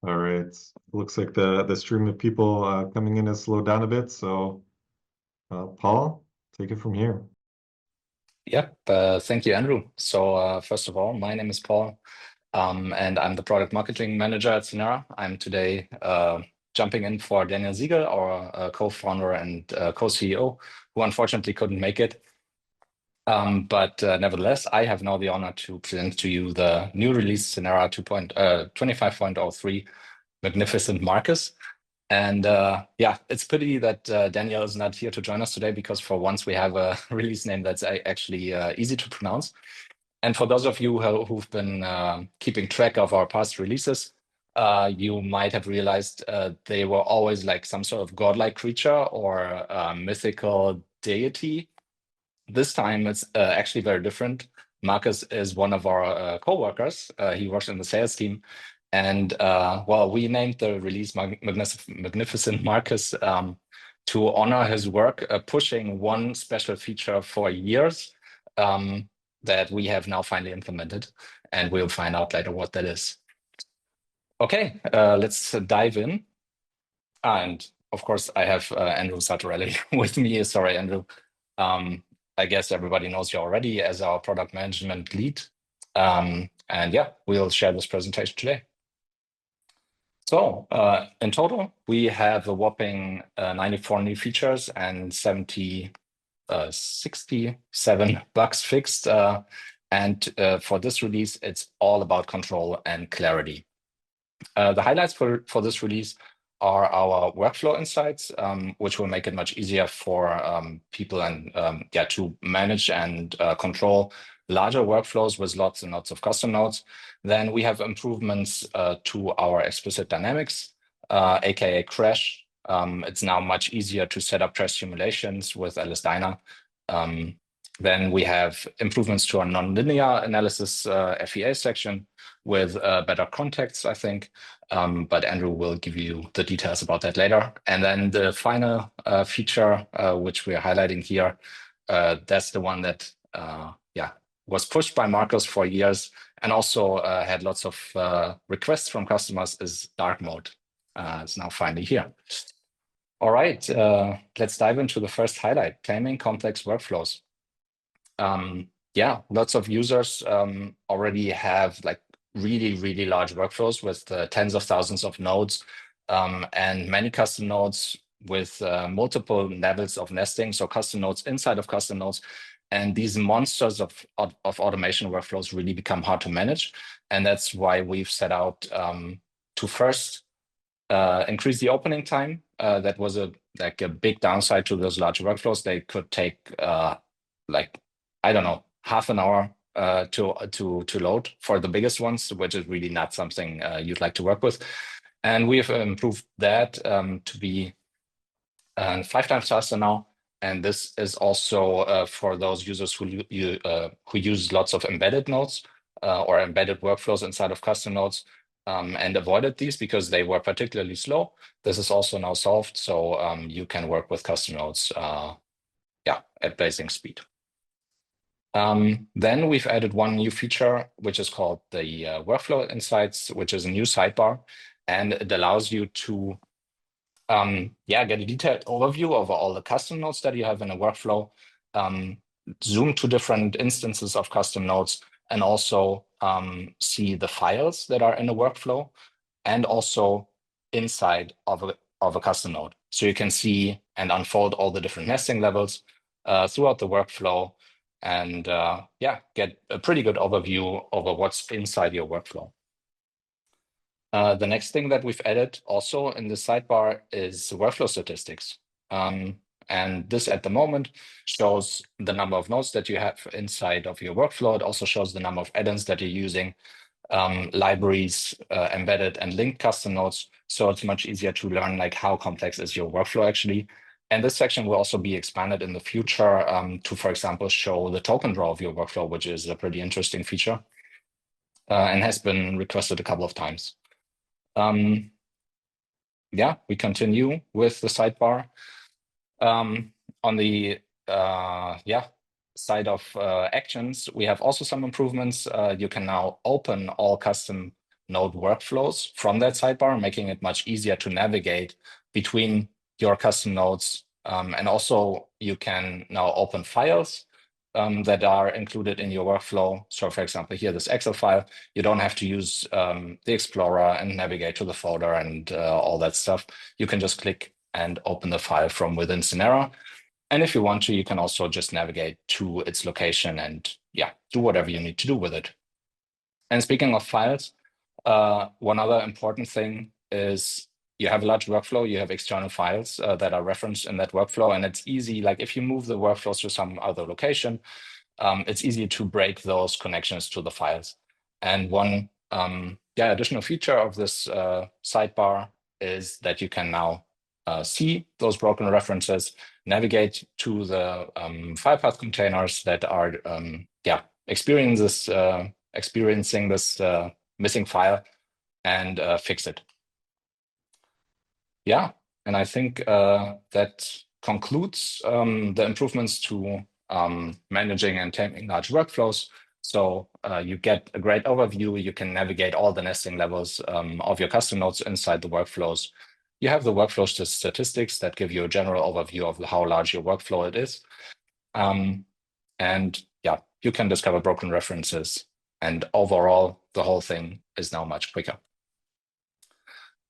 All right. Looks like the stream of people coming in has slowed down a bit. So, Paul, take it from here. Yep. Thank you, Andrew. So first of all, my name is Paul, and I'm the product marketing manager at Synera. I'm today jumping in for Daniel Siegel, our co-founder and co-CEO, who unfortunately couldn't make it. But nevertheless, I have now the honor to present to you the new release Synera 25.03 Magnificent Markus. And yeah, it's pity that Daniel is not here to join us today, because for once we have a release name that's actually easy to pronounce. And for those of you who've been keeping track of our past releases, you might have realized they were always like some sort of godlike creature or mythical deity. This time it's actually very different. Markus is one of our co-workers. He works in the sales team. And well, we named the release Magnificent Markus to honor his work pushing one special feature for years that we have now finally implemented. And we'll find out later what that is. Okay, let's dive in. And of course, I have Andrew Sartorelli with me. Sorry, Andrew. I guess everybody knows you already as our product management lead. And yeah, we'll share this presentation today. So in total, we have a whopping 94 new features and 67 bugs fixed. And for this release, it's all about control and clarity. The highlights for this release are our workflow insights, which will make it much easier for people and to manage and control larger workflows with lots and lots of custom nodes. Then we have improvements to our explicit dynamics, aka crash. It's now much easier to set up crash simulations with LSDyna. Then we have improvements to our nonlinear analysis FEA section with better context, I think. But Andrew will give you the details about that later. And then the final feature, which we're highlighting here, that's the one that was pushed by Markus for years and also had lots of requests from customers, is dark mode. It's now finally here. All right, let's dive into the first highlight, claiming complex workflows. Yeah, lots of users already have like really large workflows with tens of thousands of nodes and many custom nodes with multiple levels of nesting. So custom nodes inside of custom nodes. And these monsters of automation workflows really become hard to manage. And that's why we've set out to first increase the opening time. That was a big downside to those large workflows. They could take like, I don't know, half an hour to load for the biggest ones, which is really not something you'd like to work with. And we have improved that to be 5 times faster now. And this is also for those users who use lots of embedded nodes or embedded workflows inside of custom nodes and avoided these because they were particularly slow. This is also now solved, so you can work with custom nodes at blazing speed. Then we've added one new feature, which is called the Workflow Insights, which is a new sidebar, and it allows you to get a detailed overview over all the custom nodes that you have in a workflow, zoom to different instances of custom nodes, and also see the files that are in a workflow, and also inside of a custom node. So you can see and unfold all the different nesting levels throughout the workflow, and get a pretty good overview over what's inside your workflow. The next thing that we've added also in the sidebar is workflow statistics. And this at the moment shows the number of nodes that you have inside of your workflow. It also shows the number of add-ins that you're using, libraries, embedded and linked custom nodes. So it's much easier to learn like how complex is your workflow actually. And this section will also be expanded in the future to, for example, show the token draw of your workflow, which is a pretty interesting feature and has been requested a couple of times. We continue with the sidebar. On the side of actions, we have also some improvements. You can now open all custom node workflows from that sidebar, making it much easier to navigate between your custom nodes. And also you can now open files that are included in your workflow. So for example, here, this Excel file, you don't have to use the Explorer and navigate to the folder and all that stuff. You can just click and open the file from within Synera. And if you want to, you can also just navigate to its location and do whatever you need to do with it. And speaking of files, one other important thing is you have a large workflow, you have external files that are referenced in that workflow, and it's easy, like if you move the workflows to some other location, it's easy to break those connections to the files. And one additional feature of this sidebar is that you can now see those broken references, navigate to the file path containers that are experiencing this missing file and fix it. Yeah, and I think that concludes the improvements to managing and taming large workflows. So you get a great overview. You can navigate all the nesting levels of your custom nodes inside the workflows. You have the workflow statistics that give you a general overview of how large your workflow it is. And yeah, you can discover broken references. And overall, the whole thing is now much quicker.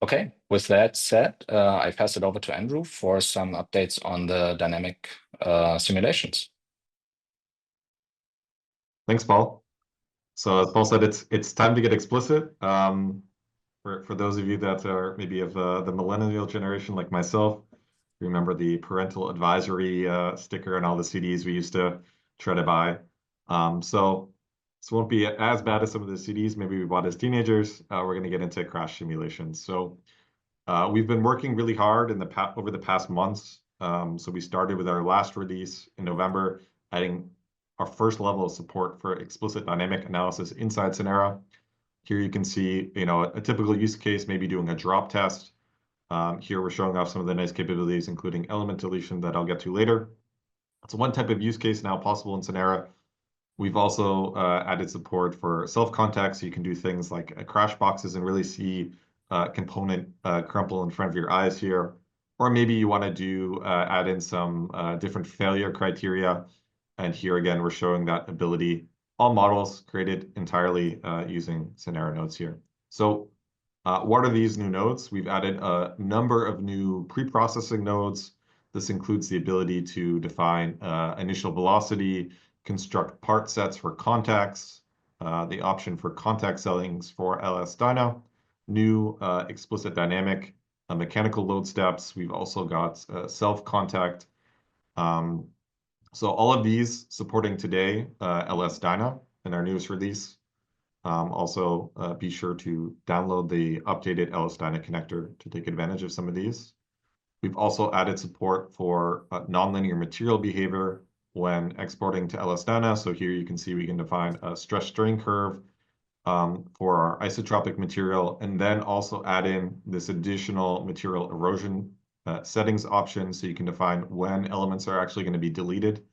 Okay, with that said, I pass it over to Andrew for some updates on the dynamic simulations. Thanks, Paul. So as Paul said, it's time to get explicit. For those of you that are maybe of the millennial generation like myself, remember the parental advisory sticker and all the CDs we used to try to buy. So this won't be as bad as some of the CDs maybe we bought as teenagers. We're going to get into crash simulations. So we've been working really hard over the past months. So we started with our last release in November, adding our first level of support for explicit dynamic analysis inside Synera. Here you can see, a typical use case, maybe doing a drop test. Here we're showing off some of the nice capabilities, including element deletion that I'll get to later. It's one type of use case now possible in Synera. We've also added support for self-context, so you can do things like crash boxes and really see component crumple in front of your eyes here. Or maybe you want to add in some different failure criteria. And here again, we're showing that ability. All models created entirely using Synera nodes here. So what are these new nodes? We've added a number of new pre-processing nodes. This includes the ability to define initial velocity, construct part sets for contacts, the option for contact settings for LS-Dyna, new explicit dynamic mechanical load steps. We've also got self-contact. So all of these supporting today LS-Dyna in our newest release. Also, be sure to download the updated LS-Dyna connector to take advantage of some of these. We've also added support for nonlinear material behavior when exporting to LS-Dyna. So here you can see we can define a stress strain curve for our isotropic material, and then also add in this additional material erosion settings option, so you can define when elements are actually going to be deleted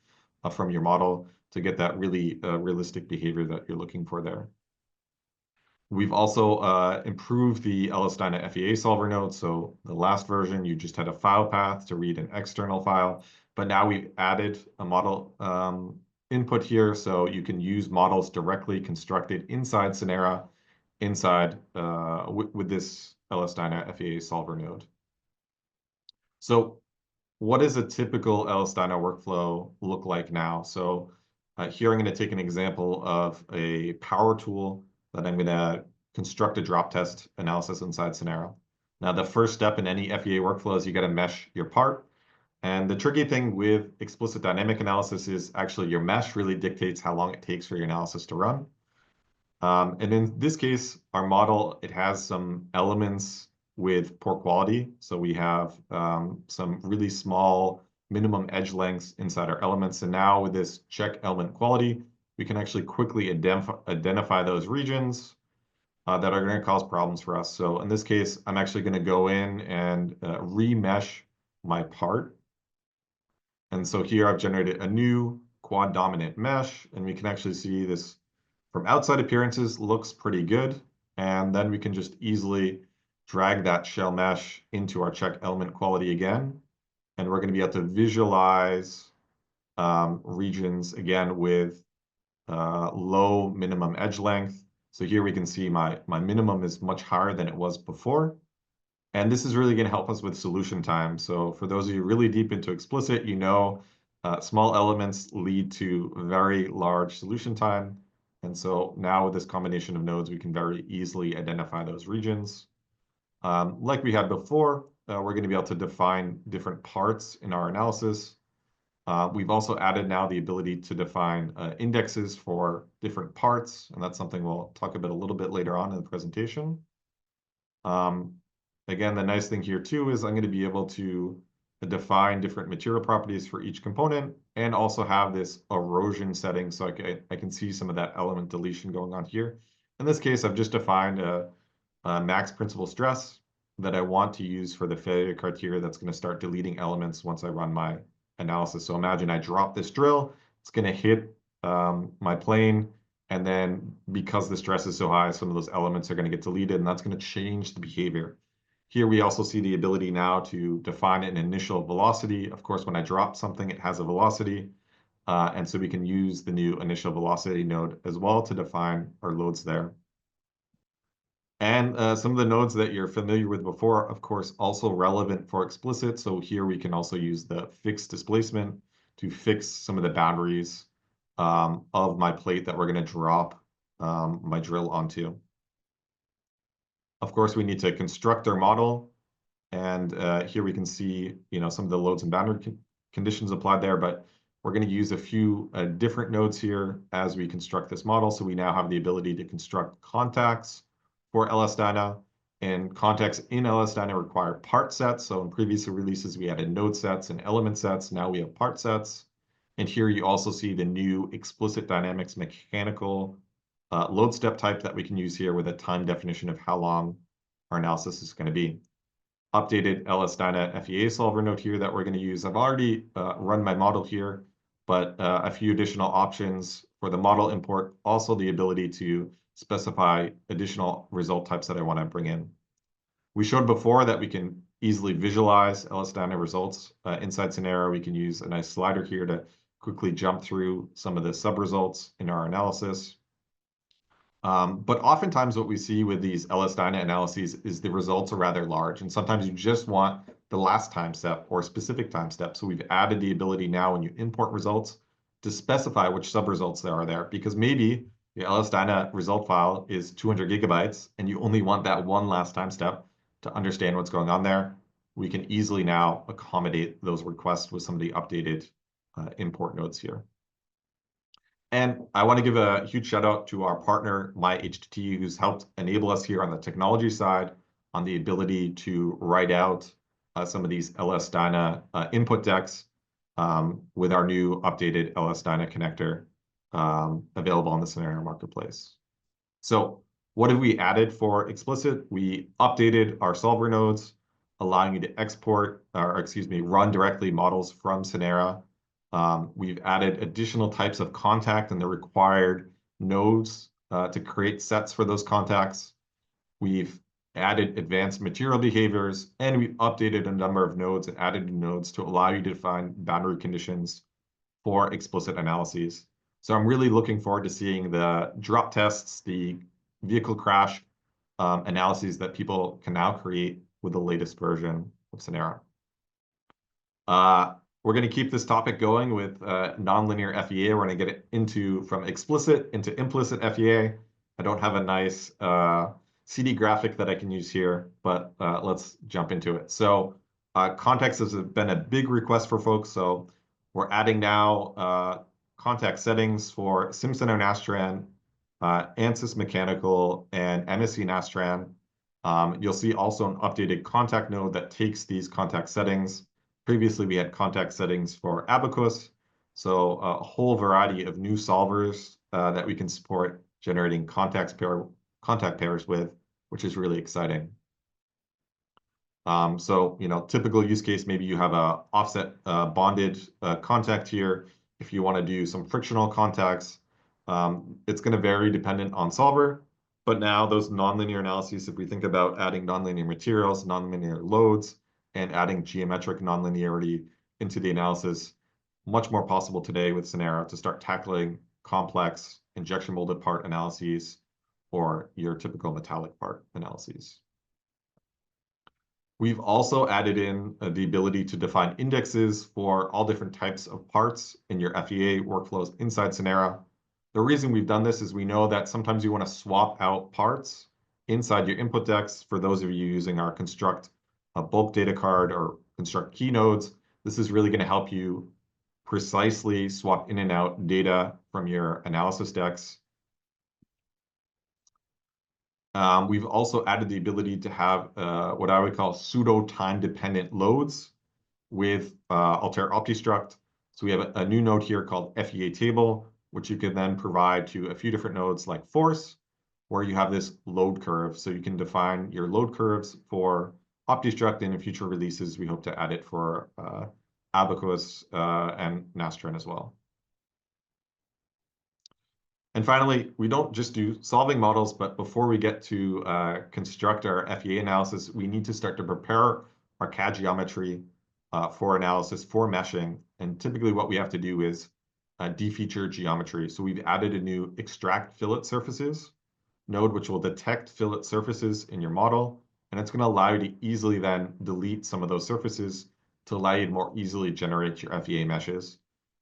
from your model to get that really realistic behavior that you're looking for there. We've also improved the LS-Dyna FEA solver node. So the last version, you just had a file path to read an external file, but now we've added a model input here, so you can use models directly constructed inside Synera, with this LS-Dyna FEA solver node. So what does a typical LS-Dyna workflow look like now? So here I'm going to take an example of a power tool that I'm going to construct a drop test analysis inside Synera. Now, the first step in any FEA workflow is you got to mesh your part. And the tricky thing with explicit dynamic analysis is actually your mesh really dictates how long it takes for your analysis to run. And in this case, our model, it has some elements with poor quality. So we have some really small minimum edge lengths inside our elements. And now with this check element quality, we can actually quickly identify those regions that are going to cause problems for us. So in this case, I'm actually going to go in and remesh my part. And so here I've generated a new quad dominant mesh, and we can actually see this from outside appearances looks pretty good. And then we can just easily drag that shell mesh into our check element quality again. And we're going to be able to visualize regions again with low minimum edge length. So here we can see my minimum is much higher than it was before. And this is really going to help us with solution time. So for those of you really deep into explicit, you know small elements lead to very large solution time. And so now with this combination of nodes, we can very easily identify those regions. Like we had before, we're going to be able to define different parts in our analysis. We've also added now the ability to define indexes for different parts, and that's something we'll talk about a little bit later on in the presentation. Again, the nice thing here too is I'm going to be able to define different material properties for each component and also have this erosion setting so I can see some of that element deletion going on here. In this case, I've just defined a max principal stress that I want to use for the failure criteria that's going to start deleting elements once I run my analysis. So imagine I drop this drill, it's going to hit my plane, and then because the stress is so high, some of those elements are going to get deleted, and that's going to change the behavior. Here we also see the ability now to define an initial velocity. Of course, when I drop something, it has a velocity. And so we can use the new initial velocity node as well to define our loads there. And some of the nodes that you're familiar with before, of course, also relevant for explicit. So here we can also use the fixed displacement to fix some of the boundaries of my plate that we're going to drop my drill onto. Of course, we need to construct our model. And here we can see, some of the loads and boundary conditions applied there, but we're going to use a few different nodes here as we construct this model. So we now have the ability to construct contacts for LS-DYNA, and contacts in LS-DYNA require part sets. So in previous releases, we added node sets and element sets. Now we have part sets. And here you also see the new explicit dynamics mechanical load step type that we can use here with a time definition of how long our analysis is going to be. Updated LS-DYNA FEA solver node here that we're going to use. I've already run my model here, but a few additional options for the model import, also the ability to specify additional result types that I want to bring in. We showed before that we can easily visualize LS-DYNA results inside Synera. We can use a nice slider here to quickly jump through some of the sub-results in our analysis. But oftentimes what we see with these LS-DYNA analyses is the results are rather large, and sometimes you just want the last time step or specific time step. So we've added the ability now when you import results to specify which sub-results there are there, because maybe the LS-DYNA result file is 200 gigabytes, and you only want that one last time step to understand what's going on there. We can easily now accommodate those requests with some of the updated import nodes here. And I want to give a huge shout out to our partner, MyHTT, who's helped enable us here on the technology side on the ability to write out some of these LS-DYNA input decks with our new updated LS-DYNA connector available on the Synera marketplace. So what have we added for explicit? We updated our solver nodes, allowing you to export, or excuse me, run directly models from Synera. We've added additional types of contact and the required nodes to create sets for those contacts. We've added advanced material behaviors, and we've updated a number of nodes and added nodes to allow you to define boundary conditions for explicit analyses. So I'm really looking forward to seeing the drop tests, the vehicle crash analyses that people can now create with the latest version of Synera. We're going to keep this topic going with nonlinear FEA. We're going to get it into from explicit into implicit FEA. I don't have a nice CD graphic that I can use here, but let's jump into it. So context has been a big request for folks. So we're adding now contact settings for Simpson Nastran, ANSYS Mechanical, and MSC Nastran. You'll see also an updated contact node that takes these contact settings. Previously, we had contact settings for Abacus, so a whole variety of new solvers that we can support generating contact pairs with, which is really exciting. So, typical use case, maybe you have a offset bonded contact here. If you want to do some frictional contacts, it's going to vary dependent on solver. But now those nonlinear analyses, if we think about adding nonlinear materials, nonlinear loads, and adding geometric nonlinearity into the analysis, much more possible today with Synera to start tackling complex injection molded part analyses or your typical metallic part analyses. We've also added in the ability to define indexes for all different types of parts in your FEA workflows inside Synera. The reason we've done this is we know that sometimes you want to swap out parts inside your input decks. For those of you using our construct bulk data card or construct key nodes, this is really going to help you precisely swap in and out data from your analysis decks. We've also added the ability to have what I would call pseudo time-dependent loads with Altair OptiStruct. So we have a new node here called FEA table, which you can then provide to a few different nodes like force, where you have this load curve. So you can define your load curves for OptiStruct, and in future releases, we hope to add it for Abacus and Nastran as well. And finally, we don't just do solving models, but before we get to construct our FEA analysis, we need to start to prepare our CAD geometry for analysis, for meshing. And typically what we have to do is defeature geometry. So we've added a new extract fillet surfaces node, which will detect fillet surfaces in your model. And it's going to allow you to easily then delete some of those surfaces to allow you to more easily generate your FEA meshes.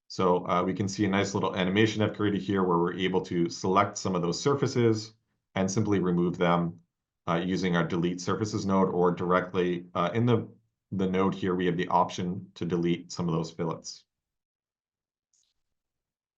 So we can see a nice little animation I've created here where we're able to select some of those surfaces and simply remove them using our delete surfaces node, or directly in the node here, we have the option to delete some of those fillets.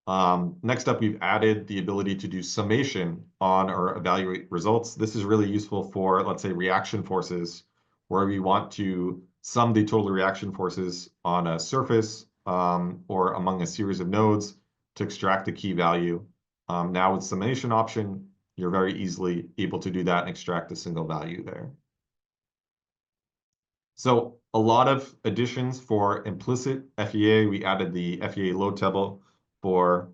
Next up, we've added the ability to do summation on or evaluate results. This is really useful for, let's say, reaction forces, where we want to sum the total reaction forces on a surface or among a series of nodes to extract a key value. Now with summation option, you're very easily able to do that and extract a single value there. So a lot of additions for implicit FEA. We added the FEA load table for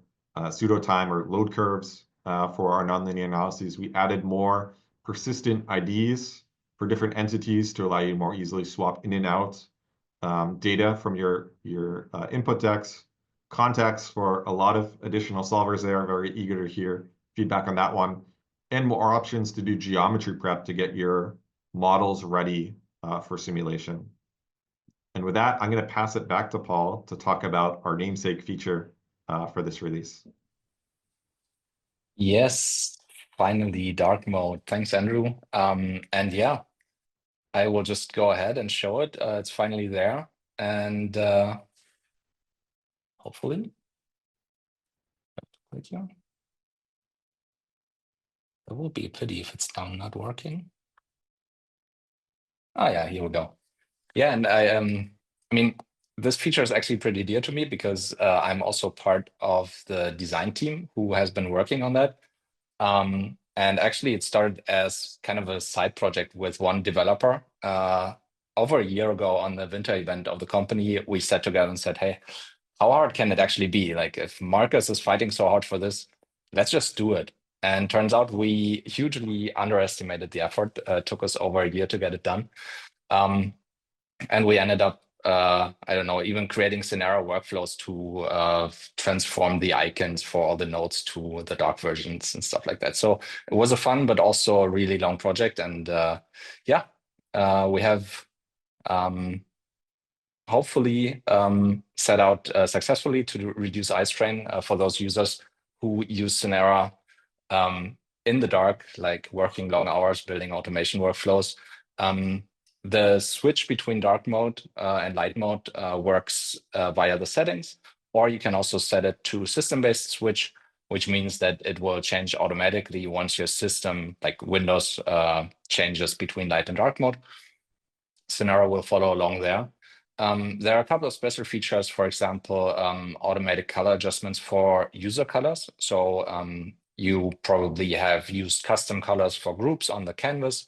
pseudo time or load curves for our nonlinear analyses. We added more persistent IDs for different entities to allow you to more easily swap in and out data from your input decks. Contacts for a lot of additional solvers there. Very eager to hear feedback on that one. And more options to do geometry prep to get your models ready for simulation. And with that, I'm going to pass it back to Paul to talk about our namesake feature for this release. Yes, finally, dark mode. Thanks, Andrew. And yeah, I will just go ahead and show it. It's finally there. And hopefully, click here. It will be a pity if it's now not working. Oh yeah, here we go. Yeah, and I mean, this feature is actually pretty dear to me because I'm also part of the design team who has been working on that. And actually, it started as kind of a side project with one developer. Over a year ago on the winter event of the company, we sat together and said, hey, how hard can it actually be? Like, if Markus is fighting so hard for this, let's just do it. And turns out we hugely underestimated the effort. Took us over a year to get it done. And we ended up, I don't know, even creating Synera workflows to transform the icons for all the nodes to the dark versions and stuff like that. So it was a fun, but also a really long project. And yeah, we have hopefully set out successfully to reduce eye strain for those users who use Synera in the dark, like working long hours, building automation workflows. The switch between dark mode and light mode works via the settings, or you can also set it to system-based switch, which means that it will change automatically once your system, like Windows, changes between light and dark mode. Synera will follow along there. There are a couple of special features, for example, automatic color adjustments for user colors. So you probably have used custom colors for groups on the canvas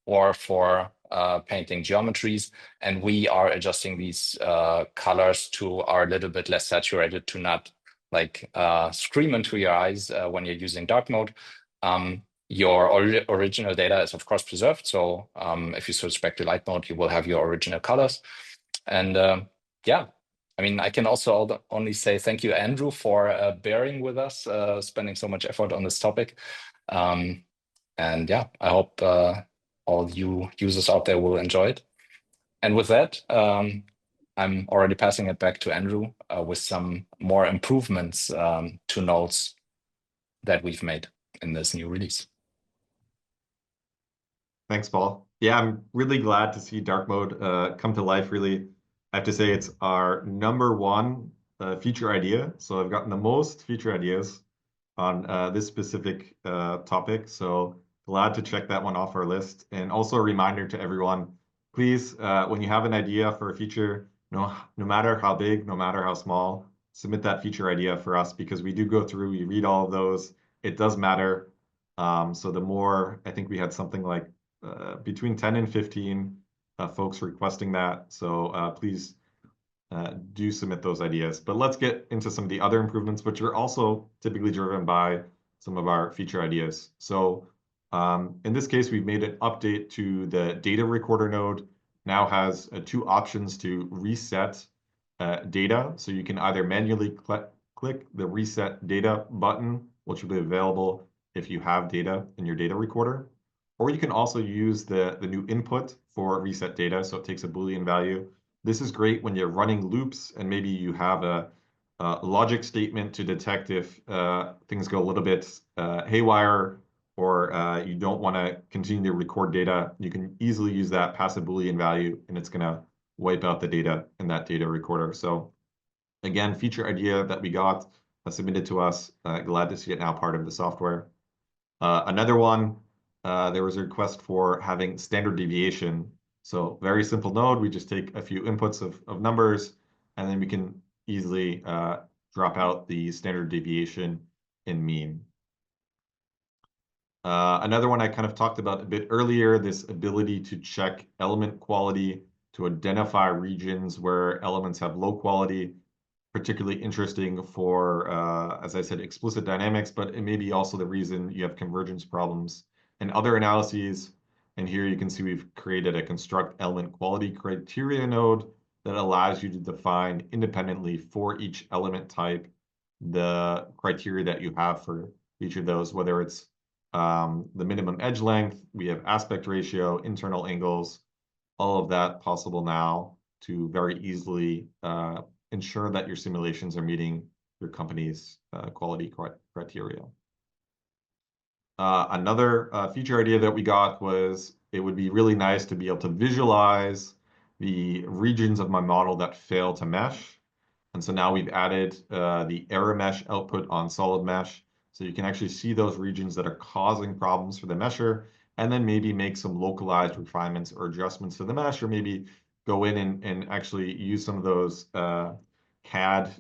or for painting geometries. And we are adjusting these colors to are a little bit less saturated to not like scream into your eyes when you're using dark mode. Your original data is of course preserved. So if you switch back to light mode, you will have your original colors. And yeah, I mean, I can also only say thank you, Andrew, for bearing with us, spending so much effort on this topic. And yeah, I hope all you users out there will enjoy it. And with that, I'm already passing it back to Andrew with some more improvements to nodes that we've made in this new release. Thanks, Paul. Yeah, I'm really glad to see dark mode come to life, really. I have to say it's our #1 feature idea. So I've gotten the most feature ideas on this specific topic. So glad to check that one off our list. And also a reminder to everyone, please, when you have an idea for a feature, no matter how big, no matter how small, submit that feature idea for us because we do go through, we read all of those. It does matter. So the more, I think we had something like between 10 and 15 folks requesting that. So please do submit those ideas. But let's get into some of the other improvements, which are also typically driven by some of our feature ideas. So in this case, we've made an update to the data recorder node. Now has 2 options to reset data. So you can either manually click the reset data button, which will be available if you have data in your data recorder. Or you can also use the new input for reset data. So it takes a Boolean value. This is great when you're running loops and maybe you have a logic statement to detect if things go a little bit haywire or you don't want to continue to record data. You can easily use that, pass a Boolean value, and it's going to wipe out the data in that data recorder. So again, feature idea that we got submitted to us. Glad to see it now part of the software. Another one, there was a request for having standard deviation. So very simple node, we just take a few inputs of numbers, and then we can easily drop out the standard deviation in mean. Another one I kind of talked about a bit earlier, this ability to check element quality to identify regions where elements have low quality, particularly interesting for, as I said, explicit dynamics, but it may be also the reason you have convergence problems and other analyses. And here you can see we've created a construct element quality criteria node that allows you to define independently for each element type the criteria that you have for each of those, whether it's the minimum edge length, we have aspect ratio, internal angles, all of that possible now to very easily ensure that your simulations are meeting your company's quality criteria. Another feature idea that we got was it would be really nice to be able to visualize the regions of my model that fail to mesh. And so now we've added the error mesh output on solid mesh. So you can actually see those regions that are causing problems for the mesher, and then maybe make some localized refinements or adjustments to the mesh, or maybe go in and actually use some of those CAD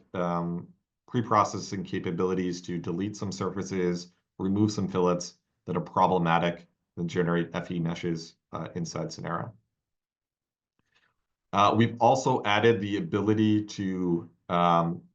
pre-processing capabilities to delete some surfaces, remove some fillets that are problematic, and generate FE meshes inside Synera. We've also added the ability to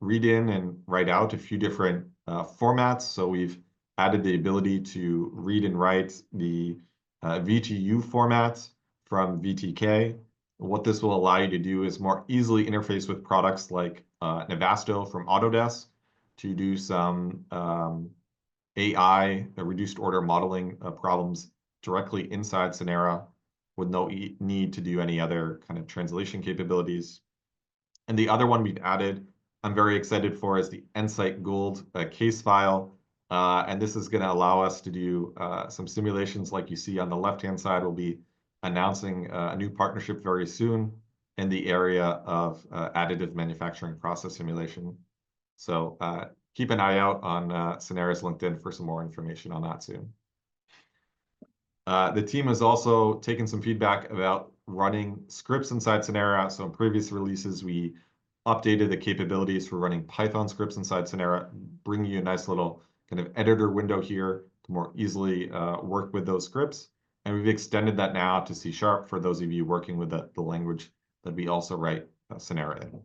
read in and write out a few different formats. So we've added the ability to read and write the VTU format from VTK. What this will allow you to do is more easily interface with products like Navasto from Autodesk to do some AI, reduced order modeling problems directly inside Synera with no need to do any other kind of translation capabilities. And the other one we've added, I'm very excited for, is the Nsight Gold case file. And this is going to allow us to do some simulations like you see on the left-hand side. We'll be announcing a new partnership very soon in the area of additive manufacturing process simulation. So keep an eye out on Synera's LinkedIn for some more information on that soon. The team has also taken some feedback about running scripts inside Synera. So in previous releases, we updated the capabilities for running Python scripts inside Synera, bringing you a nice little kind of editor window here to more easily work with those scripts. And we've extended that now to C# for those of you working with the language that we also write Synera in.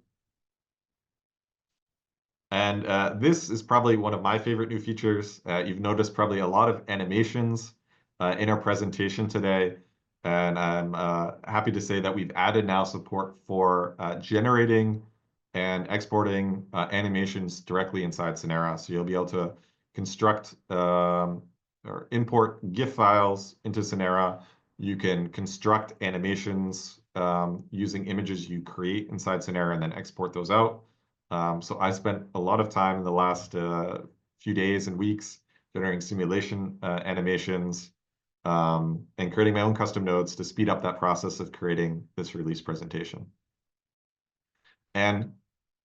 And this is probably one of my favorite new features. You've noticed probably a lot of animations in our presentation today. And I'm happy to say that we've added now support for generating and exporting animations directly inside Synera. So you'll be able to construct or import GIF files into Synera. You can construct animations using images you create inside Synera and then export those out. So I spent a lot of time in the last few days and weeks generating simulation animations and creating my own custom nodes to speed up that process of creating this release presentation. And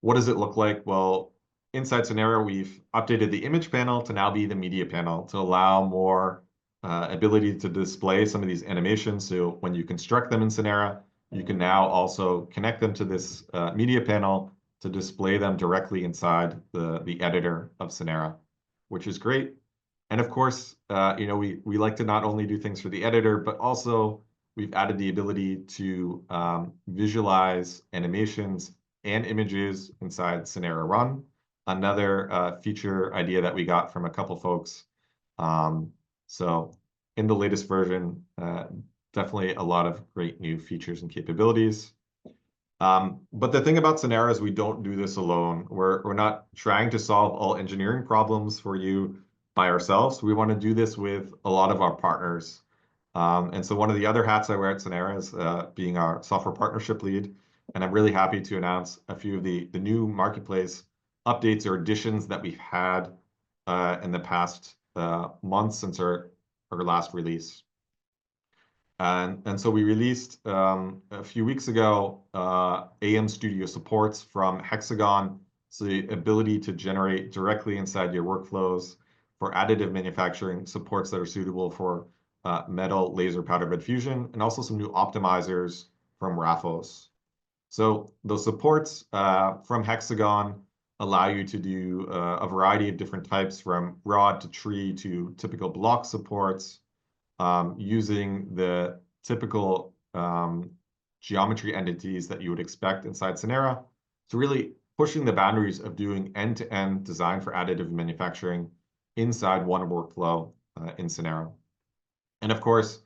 what does it look like? Well, inside Synera, we've updated the image panel to now be the media panel to allow more ability to display some of these animations. So when you construct them in Synera, you can now also connect them to this media panel to display them directly inside the editor of Synera, which is great. And of course, we like to not only do things for the editor, but also we've added the ability to visualize animations and images inside Synera Run, another feature idea that we got from a couple folks. So in the latest version, definitely a lot of great new features and capabilities. But the thing about Synera is we don't do this alone. We're not trying to solve all engineering problems for you by ourselves. We want to do this with a lot of our partners. And so one of the other hats I wear at Synera is being our software partnership lead. And I'm really happy to announce a few of the new marketplace updates or additions that we've had in the past months since our last release. And so we released a few weeks ago AM Studio supports from Hexagon. So the ability to generate directly inside your workflows for additive manufacturing supports that are suitable for metal laser powder bed fusion, and also some new optimizers from Raphos. So those supports from Hexagon allow you to do a variety of different types, from rod to tree to typical block supports, using the typical geometry entities that you would expect inside Synera. So really pushing the boundaries of doing end-to-end design for additive manufacturing inside one workflow in Synera. And of course,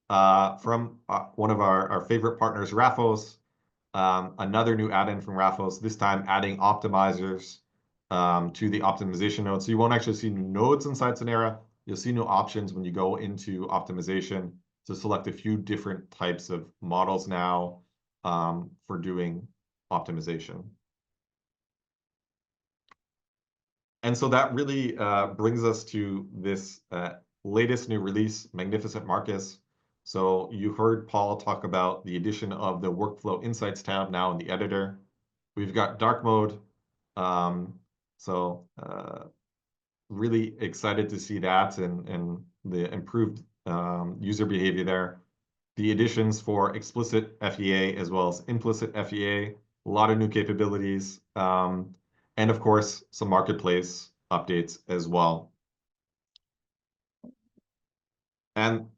from one of our favorite partners, Raphos, another new add-in from Raphos, this time adding optimizers to the optimization node. So you won't actually see new nodes inside Synera. You'll see new options when you go into optimization to select a few different types of models now for doing optimization. And so that really brings us to this latest new release, Magnificent Markus. So you heard Paul talk about the addition of the Workflow Insights tab now in the editor. We've got dark mode. Really excited to see that and the improved user behavior there. The additions for explicit FEA as well as implicit FEA, a lot of new capabilities. And of course, some marketplace updates as well. And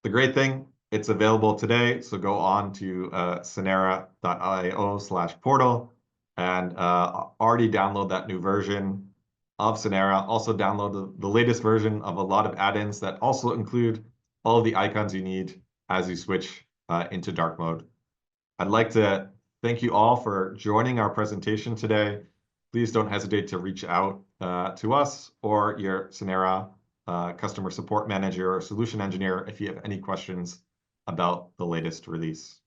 the great thing, it's available today. So go on to synera.io/portal and already download that new version of Synera. Also download the latest version of a lot of add-ins that also include all of the icons you need as you switch into dark mode. I'd like to thank you all for joining our presentation today. Please don't hesitate to reach out to us or your Synera customer support manager or solution engineer if you have any questions about the latest release.